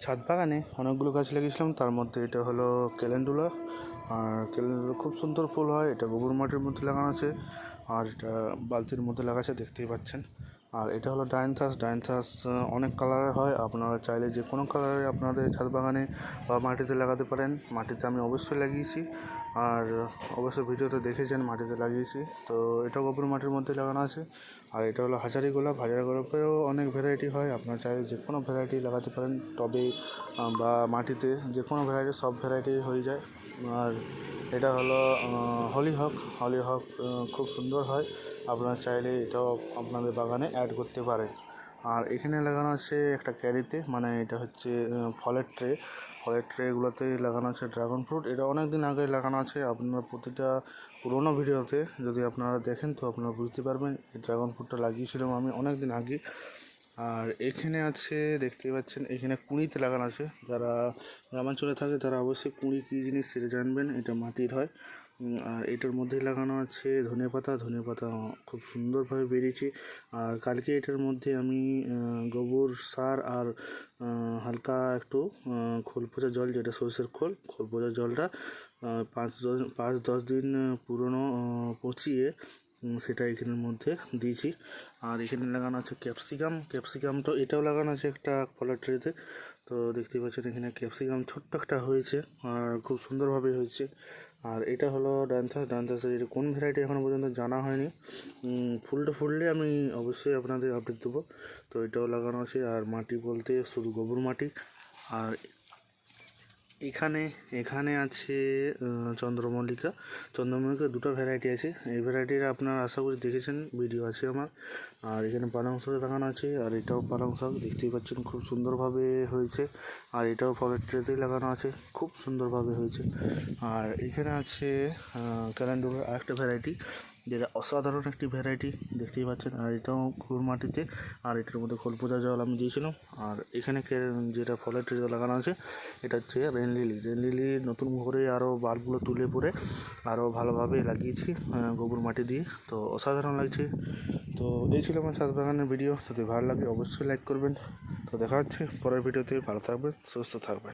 ছাদ বাগানে অনেকগুলো গাছ লাগিয়েছিলাম, তার মধ্যে এটা হলো ক্যালেন্ডুলা। আর ক্যালেন্ডুলা খুব সুন্দর ফুল হয়। এটা গোবর মাটির মধ্যে লাগানো আছে, আর এটা বালতির মধ্যে লাগাচ্ছে, দেখতেই পাচ্ছেন। আর এটা হলো ডায়ান্থাস। ডায়ান্থাস অনেক কালারের হয়, আপনারা চাইলে যে কোনো কালারে আপনাদের ছাদ বাগানে বা মাটিতে লাগাতে পারেন। মাটিতে আমি অবশ্যই লাগিয়েছি, আর অবশ্যই ভিডিওতে দেখেছেন মাটিতে লাগিয়েছি। তো এটা গোবর মাটির মধ্যে লাগানো আছে। আর এটা হলো হাজারি গোলাপ। হাজারি গোলাপেও অনেক ভ্যারাইটি হয়, আপনারা চাইলে যে কোনো ভ্যারাইটি লাগাতে পারেন টবে বা মাটিতে, যে কোনো ভ্যারাইটি, সব ভ্যারাইটি হয়ে যায়। আর এটা হলো হলিহক। হলিহক খুব সুন্দর হয়, আপনারা চাইলে এটাও আপনাদের বাগানে অ্যাড করতে পারেন। আর এখানে লাগানো আছে একটা ক্যারিতে, মানে এটা হচ্ছে ফলের ট্রে। ফলের ট্রেগুলোতে লাগানো আছে ড্রাগন ফ্রুট। এটা অনেক দিন আগে লাগানো আছে, আপনারা প্রতিটা পুরোনো ভিডিওতে যদি আপনারা দেখেন তো আপনারা বুঝতে পারবেন এই ড্রাগন ফ্রুটটা লাগিয়েছিলাম আমি অনেক দিন আগে। আর এখানে আছে, দেখতেই পাচ্ছেন, এখানে কুঁড়িতে লাগানো আছে। যারা গ্রামাঞ্চলে থাকে তারা অবশ্যই কুঁড়ি কী জিনিস সেটা জানবেন, এটা মাটির হয়। আর এটার মধ্যেই লাগানো আছে ধনেপাতা। ধনেপাতা খুব সুন্দরভাবে বেরিয়েছে। আর কালকে এটার মধ্যে আমি গোবর সার আর হালকা একটু খোল পচা জল, যেটা সরষের খোল পচা জলটা 5-10 দিন পুরনো পচিয়ে সেটা এখানের মধ্যে দিয়েছি। আর এখানে লাগানো আছে ক্যাপসিকাম। ক্যাপসিকাম তো এটাও লাগানো আছে একটা ফলের ট্রেতে। তো দেখতেই পাচ্ছেন এখানে ক্যাপসিকাম ছোট্ট একটা হয়েছে, আর খুব সুন্দরভাবে হয়েছে। আর এটা হলো ডায়ান্থাস। ডায়ান্থাসের এটা কোন ভ্যারাইটি এখনও পর্যন্ত জানা হয়নি। ফুলটা ফুললে আমি অবশ্যই আপনাদের আপডেট দেবো। তো এটাও লাগানো আছে। আর মাটি বলতে শুধু গোবর মাটি। আর এখানে আছে চন্দ্রমল্লিকা। চন্দ্রমল্লিকার দুটো ভ্যারাইটি আছে। এই ভ্যারাইটির আপনারা আশা করি দেখেছেন, ভিডিও আছে আমার। আর এখানে পালং শাক লাগানো আছে, আর এটাও পালং শাক, দেখতেই পাচ্ছেন খুব সুন্দরভাবে হয়েছে। আর এটাও ফলের ট্রেতেই লাগানো আছে, খুব সুন্দরভাবে হয়েছে। আর এখানে আছে ক্যালেন্ডুলার আরেকটা ভ্যারাইটি, যেটা অসাধারণ একটি ভ্যারাইটি, দেখতেই পাচ্ছেন। আর এটাও গোবর মাটিতে, আর এটার মধ্যে খোল পচা জল আমি দিয়েছিলাম। আর এখানে যেটা ফলের ট্রেতে লাগানো আছে এটা হচ্ছে রেন লিলি। রেন লিলি নতুন করে আরও বাল্বগুলো তুলে পরে আরও ভালোভাবে লাগিয়েছি গোবর মাটি দিয়ে। তো অসাধারণ লাগছে। তো এই ছিল আমার ছাদ বাগানের ভিডিও। যদি ভালো লাগে অবশ্যই লাইক করবেন। তো দেখা হচ্ছে পরের ভিডিওতে। ভালো থাকবেন, সুস্থ থাকবেন।